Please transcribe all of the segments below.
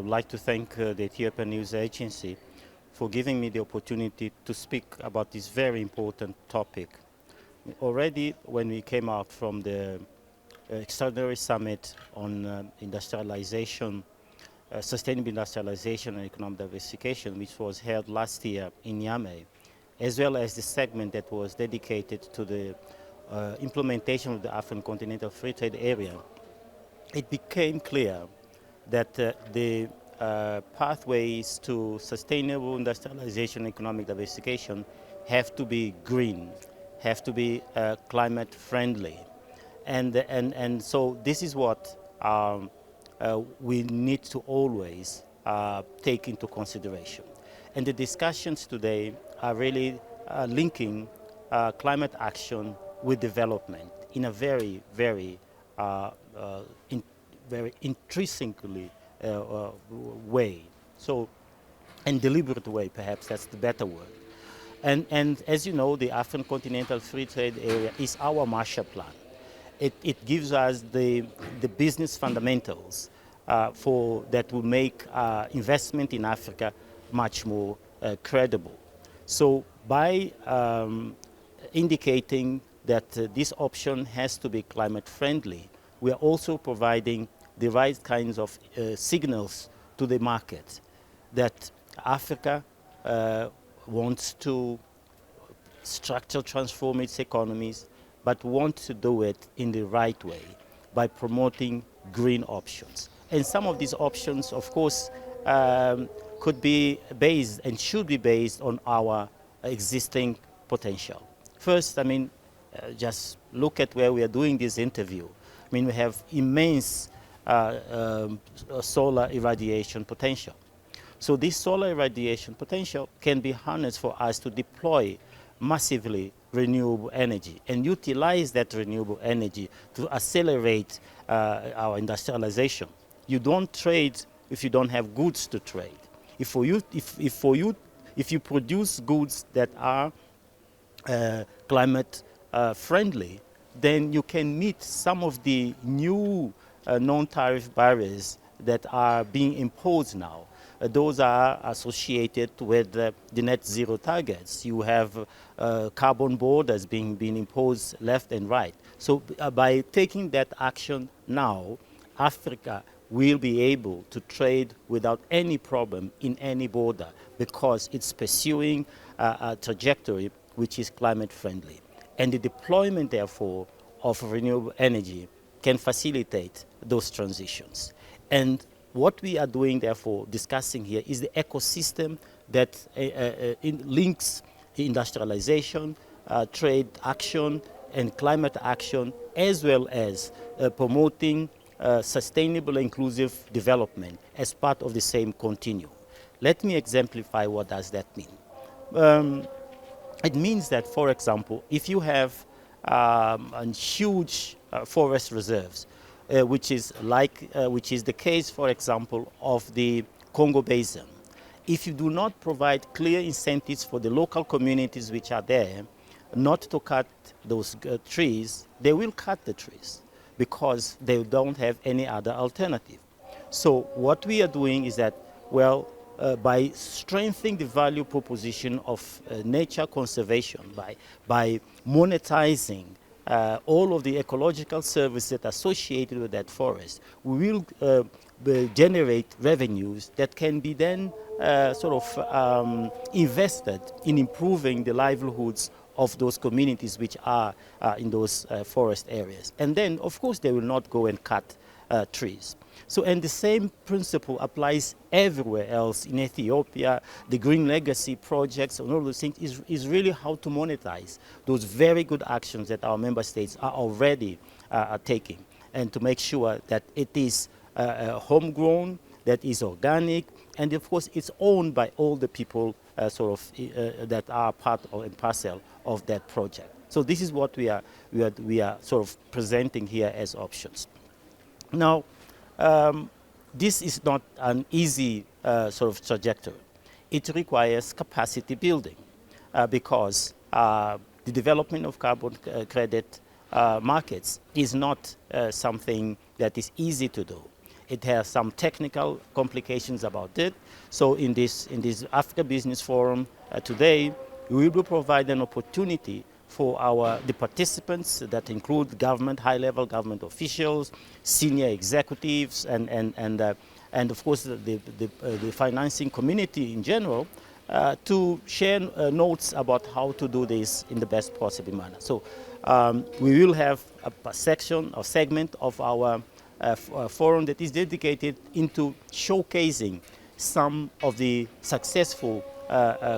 would like to thank the Ethiopian News Agency for giving me the opportunity to speak about this very important topic. Already when we came out from the extraordinary summit on industrialization, sustainable industrialization and economic diversification, which was held last year in Niamey, as well as the segment that was dedicated to the implementation of the African Continental Free Trade Area, it became clear that the pathways to sustainable industrialization and economic diversification have to be green, have to be climate friendly. And so this is what we need to always take into consideration. And the discussions today are really linking climate action with development in a very, very very intrinsically way, so and deliberate way, perhaps that's the better word. And as you know, the African Continental Free Trade Area is our Marshall Plan. It gives us the business fundamentals for that will make investment in Africa much more credible. So by indicating that this option has to be climate friendly, we are also providing the right kinds of signals to the market that Africa wants to structure transform its economies, but wants to do it in the right way by promoting green options. And some of these options, of course, could be based and should be based on our existing potential. First, I mean, just look at where we are doing this interview. I mean, we have immense solar irradiation potential. So this solar irradiation potential can be harnessed for us to deploy massively renewable energy and utilize that renewable energy to accelerate our industrialization. You don't trade if you don't have goods to trade. If you produce goods that are climate friendly, then you can meet some of the new non-tariff barriers that are being imposed now. Those are associated with the net zero targets. You have carbon borders being imposed left and right. So by taking that action now, Africa will be able to trade without any problem in any border because it's pursuing a trajectory which is climate friendly. And the deployment, therefore, of renewable energy can facilitate those transitions. And what we are doing, therefore, discussing here is the ecosystem that links industrialization, trade action, and climate action, as well as promoting sustainable inclusive development as part of the same continuum. Let me exemplify what does that mean. It means that, for example, if you have huge forest reserves, which is the case, for example, of the Congo Basin, if you do not provide clear incentives for the local communities which are there not to cut those trees, they will cut the trees because they don't have any other alternative. So what we are doing is that, well, by strengthening the value proposition of nature conservation, by monetizing all of the ecological services that are associated with that forest, we will generate revenues that can be then invested in improving the livelihoods of those communities which are in those forest areas. And then, of course, they will not go and cut trees. So, and the same principle applies everywhere else in Ethiopia. The Green Legacy projects and all those things is really how to monetize those very good actions that our member states are already taking, and to make sure that it is homegrown, that is organic, and of course it's owned by all the people that are part and parcel of that project. So this is what we are sort of presenting here as options. Now, this is not an easy sort of trajectory. It requires capacity building because the development of carbon credit markets is not something that is easy to do. it has some technical complications about it. So in this Africa Business Forum today, we will provide an opportunity for the participants that include government, high-level government officials, senior executives, and of course the financing community in general, to share notes about how to do this in the best possible manner. So we will have a section or segment of our forum that is dedicated into showcasing some of the successful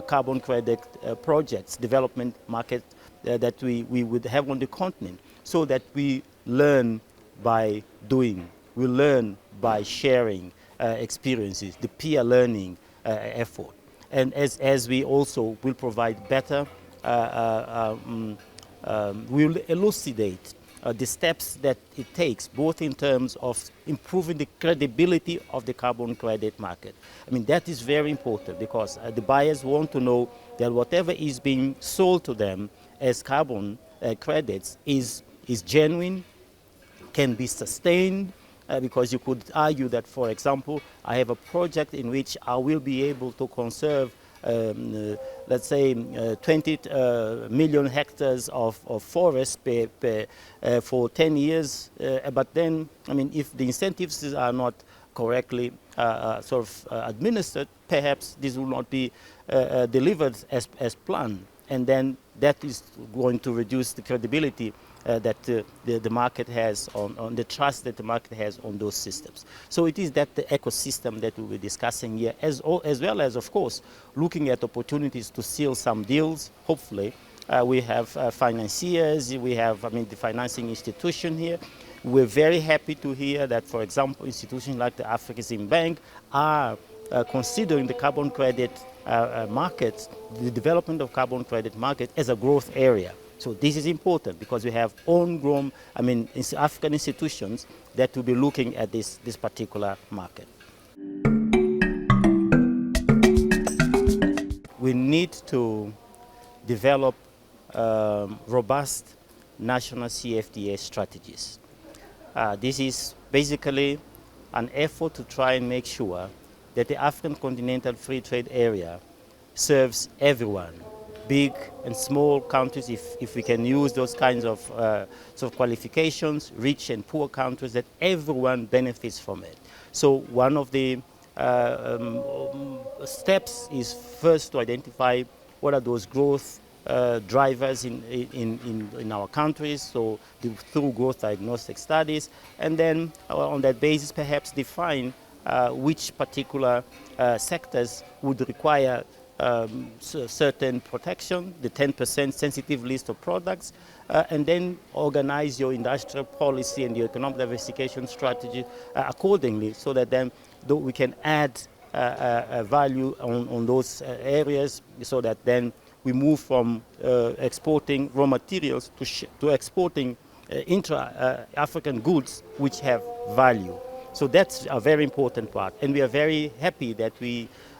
carbon credit projects, development market that we would have on the continent, so that we learn by doing, we learn by sharing experiences, the peer learning effort. And as we also will provide better, we will elucidate the steps that it takes, both in terms of improving the credibility of the carbon credit market. I mean, that is very important, because the buyers want to know that whatever is being sold to them as carbon credits is genuine, can be sustained, because you could argue that, for example, I have a project in which I will be able to conserve let's say 20 million hectares of forest for 10 years, but then, I mean, if the incentives are not correctly administered, perhaps this will not be delivered as planned, and then that is going to reduce the credibility that the market has on the trust that the market has on those systems. So it is that the ecosystem that we'll be discussing here, as well as, of course, looking at opportunities to seal some deals, hopefully. We have financiers, we have, the financing institution here. We're very happy to hear that, for example, institutions like the African Bank are considering the carbon credit market, the development of carbon credit market, as a growth area. So this is important, because we have homegrown, African institutions that will be looking at this particular market. We need to develop robust national CFTA strategies. This is basically an effort to try and make sure that the African Continental Free Trade Area serves everyone, big and small countries, if we can use those kinds of qualifications, rich and poor countries, that everyone benefits from it. So one of the steps is first to identify what are those growth drivers in our countries, so through growth diagnostic studies, and then on that basis perhaps define which particular sectors would require certain protection, the 10% sensitive list of products, and then organize your industrial policy and your economic diversification strategy accordingly, so that then we can add value on those areas, so that then we move from exporting raw materials to exporting intra-African goods which have value. So that's a very important part, and we are very happy that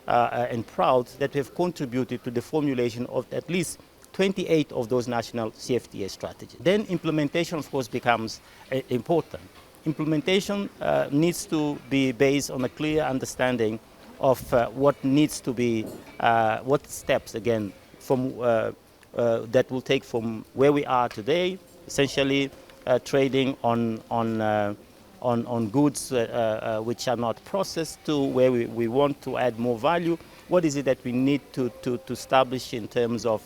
and proud that we have contributed to the formulation of at least 28 of those national CFTA strategies. Then implementation, of course, becomes important. Implementation needs to be based on a clear understanding of what needs to be, what steps, again, from that will take from where we are today, essentially trading on goods which are not processed, to where we want to add more value. What is it that we need to establish in terms of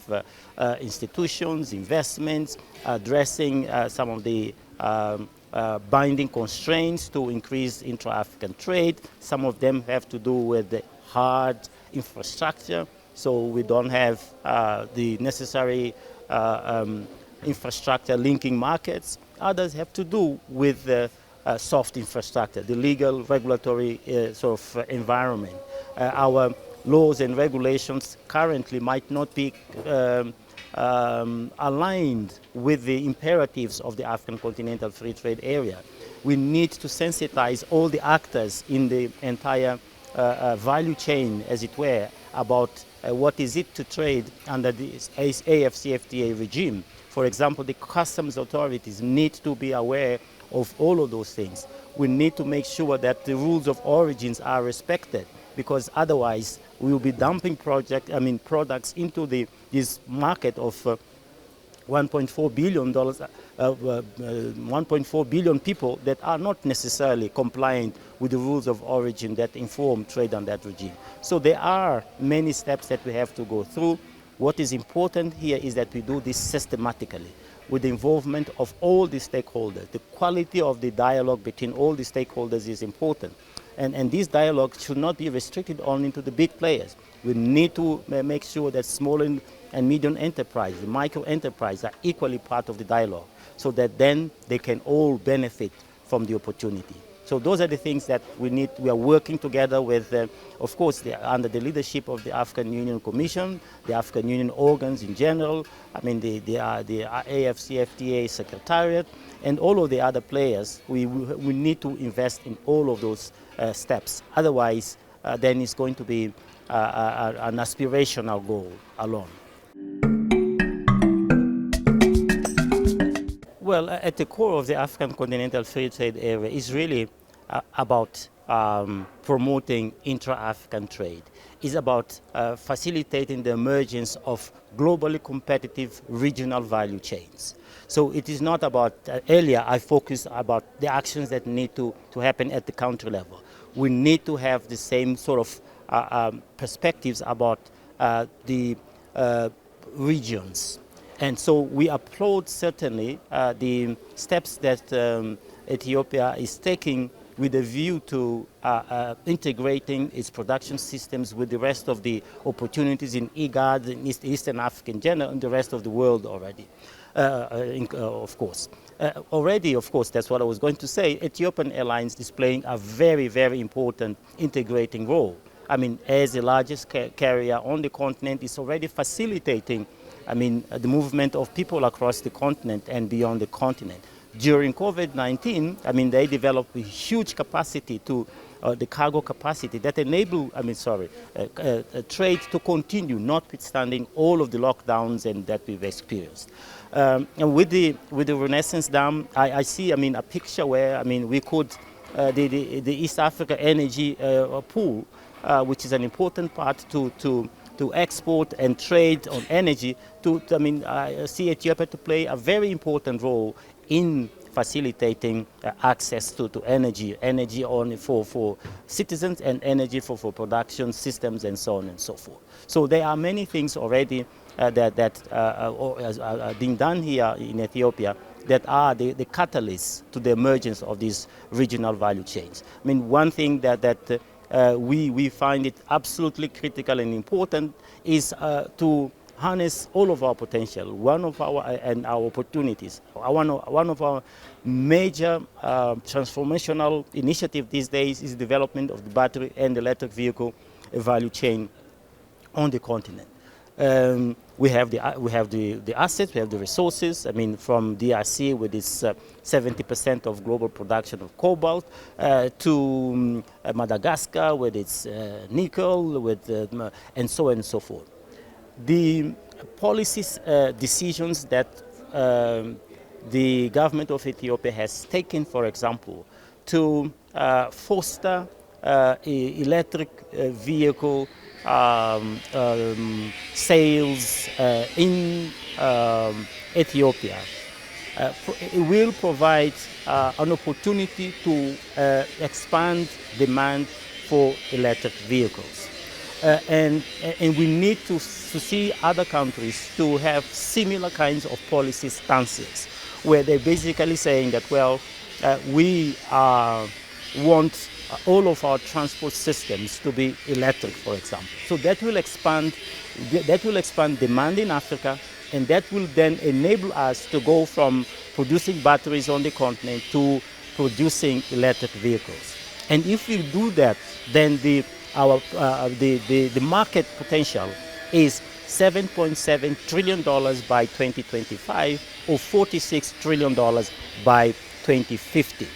institutions, investments, addressing some of the binding constraints to increase intra-African trade. Some of them have to do with the hard infrastructure, so we don't have the necessary infrastructure linking markets. Others have to do with the soft infrastructure, the legal, regulatory environment. Our laws and regulations currently might not be aligned with the imperatives of the African Continental Free Trade Area. We need to sensitize all the actors in the entire value chain, as it were, about what is it to trade under the AFCFTA regime. For example, the customs authorities need to be aware of all of those things. We need to make sure that the rules of origins are respected, because otherwise we will be dumping products into this market of $1.4 billion, 1.4 billion people that are not necessarily compliant with the rules of origin that inform trade on that regime. So there are many steps that we have to go through. What is important here is that we do this systematically with the involvement of all the stakeholders. The quality of the dialogue between all the stakeholders is important. And this dialogue should not be restricted only to the big players. We need to make sure that small and medium enterprise, the micro enterprise, are equally part of the dialogue, so that then they can all benefit from the opportunity. So those are the things that we are working together with, of course, under the leadership of the African Union Commission, the African Union organs in general, the AFCFTA Secretariat, and all of the other players. We need to invest in all of those steps. Otherwise, then it's going to be an aspirational goal alone. Well, at the core of the African Continental Free Trade Area is really about promoting intra-African trade. It's about facilitating the emergence of globally competitive regional value chains. So it is not about, earlier I focused about the actions that need to happen at the country level. We need to have the same sort of perspectives about the regions. And so we applaud certainly the steps that Ethiopia is taking with a view to integrating its production systems with the rest of the opportunities in IGAD, in Eastern Africa in general, and the rest of the world already, of course. Already, of course, that's what I was going to say, Ethiopian Airlines is playing a very, very important integrating role. As the largest carrier on the continent, it's already facilitating the movement of people across the continent and beyond the continent. During COVID-19, they developed a huge capacity to the cargo capacity that enable, trade to continue, notwithstanding all of the lockdowns and that we've experienced. And with the Renaissance Dam, I see, a picture where, we could, the East Africa energy pool, which is an important part to export and trade on energy, I see Ethiopia to play a very important role in facilitating access to energy only for citizens and energy for production systems and so on and so forth. So there are many things already that are being done here in Ethiopia that are the catalysts to the emergence of these regional value chains. One thing that we find it absolutely critical and important is to harness all of our potential. One of our opportunities. One of our major transformational initiatives these days is the development of the battery and electric vehicle value chain on the continent. We have the assets, we have the resources. From DRC with its 70% of global production of cobalt, to Madagascar with its nickel, and so on and so forth. The policies decisions that the government of Ethiopia has taken, for example, to foster electric vehicle sales in Ethiopia, it will provide an opportunity to expand demand for electric vehicles. And we need to see other countries to have similar kinds of policy stances, where they're basically saying that, well, we want all of our transport systems to be electric, for example. So that will expand demand in Africa, and that will then enable us to go from producing batteries on the continent to producing electric vehicles. And if we do that, then the market potential is $7.7 trillion by 2025 or $46 trillion by 2050.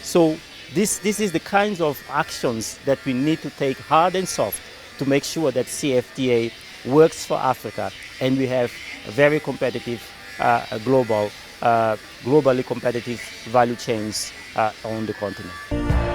So this is the kinds of actions that we need to take, hard and soft, to make sure that CFTA works for Africa and we have a very competitive global globally competitive value chains on the continent.